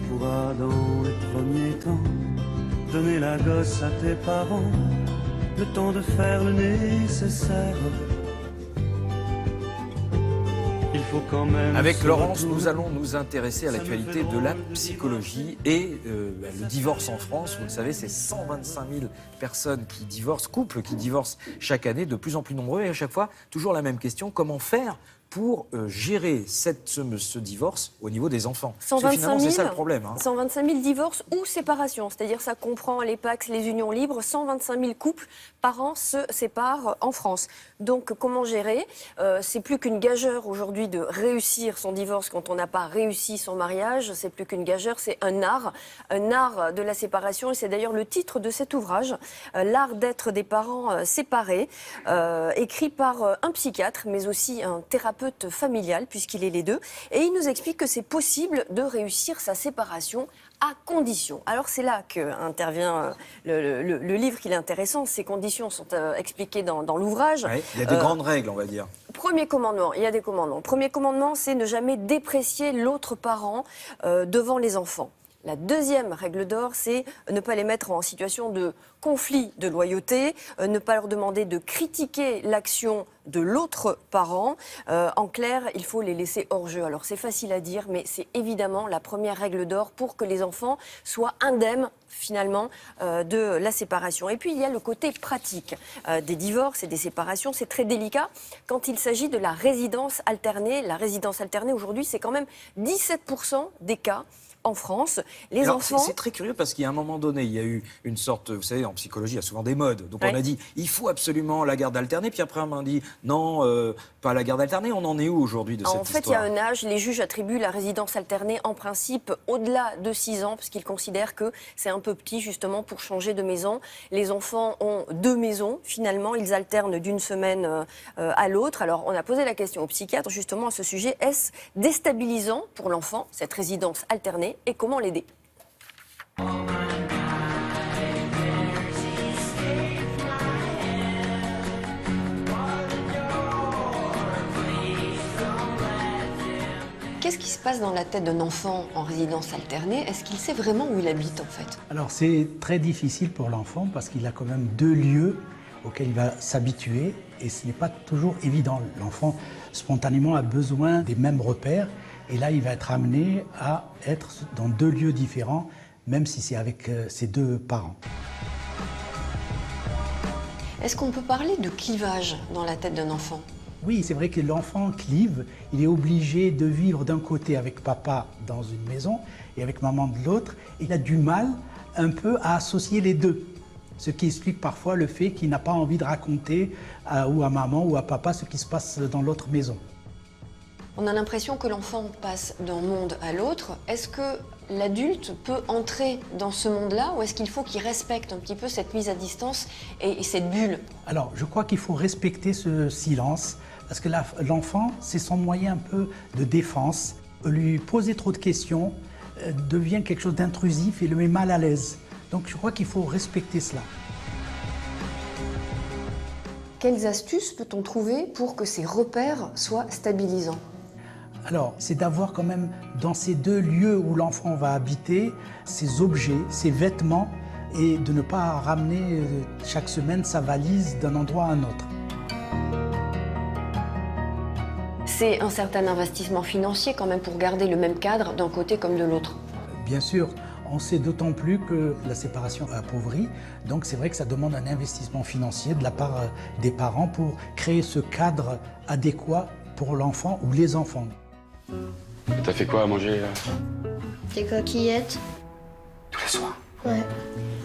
pourras dans les premiers temps donner la gosse à tes parents, le temps de faire le nécessaire. Il faut quand même. Avec Laurence, nous allons nous intéresser à l'actualité de la psychologie et le divorce en France. Vous le savez, c'est 125 000 personnes qui divorcent, couples qui divorcent chaque année, de plus en plus nombreux. Et à chaque fois, toujours la même question, comment faire pour gérer ce divorce au niveau des enfants? Parce que finalement, c'est ça le problème. 125 000 divorces ou séparations, c'est-à-dire ça comprend les PACS, les unions libres. 125 000 couples par an se séparent en France. Donc comment gérer? C'est plus qu'une gageure aujourd'hui de réussir son divorce quand on n'a pas réussi son mariage. C'est plus qu'une gageure, c'est un art de la séparation. Et c'est d'ailleurs le titre de cet ouvrage, L'art d'être des parents séparés, écrit par un psychiatre, mais aussi un thérapeute familial, puisqu'il est les deux. Et il nous explique que c'est possible de réussir sa séparation à condition. Alors c'est là qu'intervient le livre qui est intéressant. Ces conditions sont expliquées dans l'ouvrage. Ouais, il y a des grandes règles, on va dire. Premier commandement, il y a des commandements. Premier commandement, c'est ne jamais déprécier l'autre parent devant les enfants. La deuxième règle d'or, c'est ne pas les mettre en situation de conflit de loyauté, ne pas leur demander de critiquer l'action de l'autre parent. En clair, il faut les laisser hors jeu. Alors c'est facile à dire, mais c'est évidemment la première règle d'or pour que les enfants soient indemnes finalement de la séparation. Et puis il y a le côté pratique des divorces et des séparations. C'est très délicat quand il s'agit de la résidence alternée. La résidence alternée aujourd'hui, c'est quand même 17% des cas en France. Les enfants... C'est très curieux parce qu'à un moment donné, il y a eu une sorte, vous savez, en psychologie, il y a souvent des modes. Donc on a dit, il faut absolument la garde alternée. Puis après, on m'a dit, non, pas la garde alternée. On en est où aujourd'hui de cette histoire? En fait, il y a un âge. Les juges attribuent la résidence alternée, en principe, au-delà de 6 ans, parce qu'ils considèrent que c'est un peu petit, justement, pour changer de maison. Les enfants ont 2 maisons. Finalement, ils alternent d'une semaine à l'autre. Alors, on a posé la question au psychiatre, justement, à ce sujet. Est-ce déstabilisant pour l'enfant, cette résidence alternée? Et comment l'aider? Qu'est-ce qui se passe dans la tête d'un enfant en résidence alternée? Est-ce qu'il sait vraiment où il habite en fait? Alors c'est très difficile pour l'enfant parce qu'il a quand même 2 lieux auxquels il va s'habituer et ce n'est pas toujours évident. L'enfant spontanément a besoin des mêmes repères. Et là, il va être amené à être dans 2 lieux différents, même si c'est avec ses 2 parents. Est-ce qu'on peut parler de clivage dans la tête d'un enfant? Oui, c'est vrai que l'enfant clive. Il est obligé de vivre d'un côté avec papa dans une maison et avec maman de l'autre. Il a du mal un peu à associer les deux. Ce qui explique parfois le fait qu'il n'a pas envie de raconter ou à maman ou à papa ce qui se passe dans l'autre maison. On a l'impression que l'enfant passe d'un monde à l'autre. Est-ce que l'adulte peut entrer dans ce monde-là ou est-ce qu'il faut qu'il respecte un petit peu cette mise à distance et cette bulle? Alors, je crois qu'il faut respecter ce silence parce que l'enfant, c'est son moyen un peu de défense. Lui poser trop de questions devient quelque chose d'intrusif et le met mal à l'aise. Donc, je crois qu'il faut respecter cela. Quelles astuces peut-on trouver pour que ces repères soient stabilisants? Alors, c'est d'avoir quand même dans ces 2 lieux où l'enfant va habiter, ses objets, ses vêtements et de ne pas ramener chaque semaine sa valise d'un endroit à un autre. C'est un certain investissement financier quand même pour garder le même cadre d'un côté comme de l'autre. Bien sûr, on sait d'autant plus que la séparation appauvrit, donc c'est vrai que ça demande un investissement financier de la part des parents pour créer ce cadre adéquat pour l'enfant ou les enfants. T'as fait quoi à manger là? Des coquillettes. Tous les soirs? Ouais.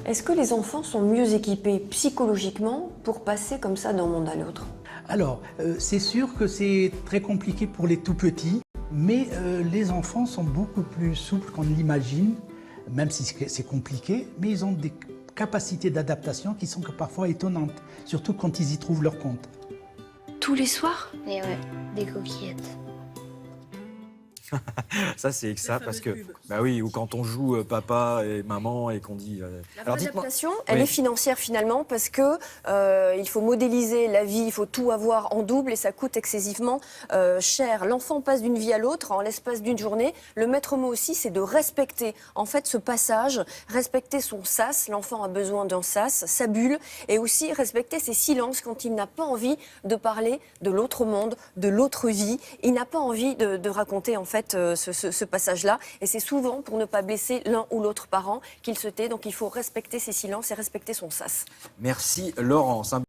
Est-ce que les enfants sont mieux équipés psychologiquement pour passer comme ça d'un monde à l'autre? Alors, c'est sûr que c'est très compliqué pour les tout petits, mais les enfants sont beaucoup plus souples qu'on ne l'imagine, même si c'est compliqué, mais ils ont des capacités d'adaptation qui sont parfois étonnantes, surtout quand ils y trouvent leur compte. Tous les soirs? Et ouais, des coquillettes. Ça, c'est ça, parce que, bah oui, ou quand on joue papa et maman et qu'on dit. La Alors, vraie dites-moi. adaptation, elle Oui. est financière finalement parce que il faut modéliser la vie, il faut tout avoir en double et ça coûte excessivement cher. L'enfant passe d'une vie à l'autre en l'espace d'une journée. Le maître mot aussi, c'est de respecter en fait ce passage, respecter son sas. L'enfant a besoin d'un sas, sa bulle, et aussi respecter ses silences quand il n'a pas envie de parler de l'autre monde, de l'autre vie. Il n'a pas envie de raconter en fait ce passage-là. Et c'est souvent pour ne pas blesser l'un ou l'autre parent qu'il se tait. Donc il faut respecter ses silences et respecter son sas. Merci, Laurence.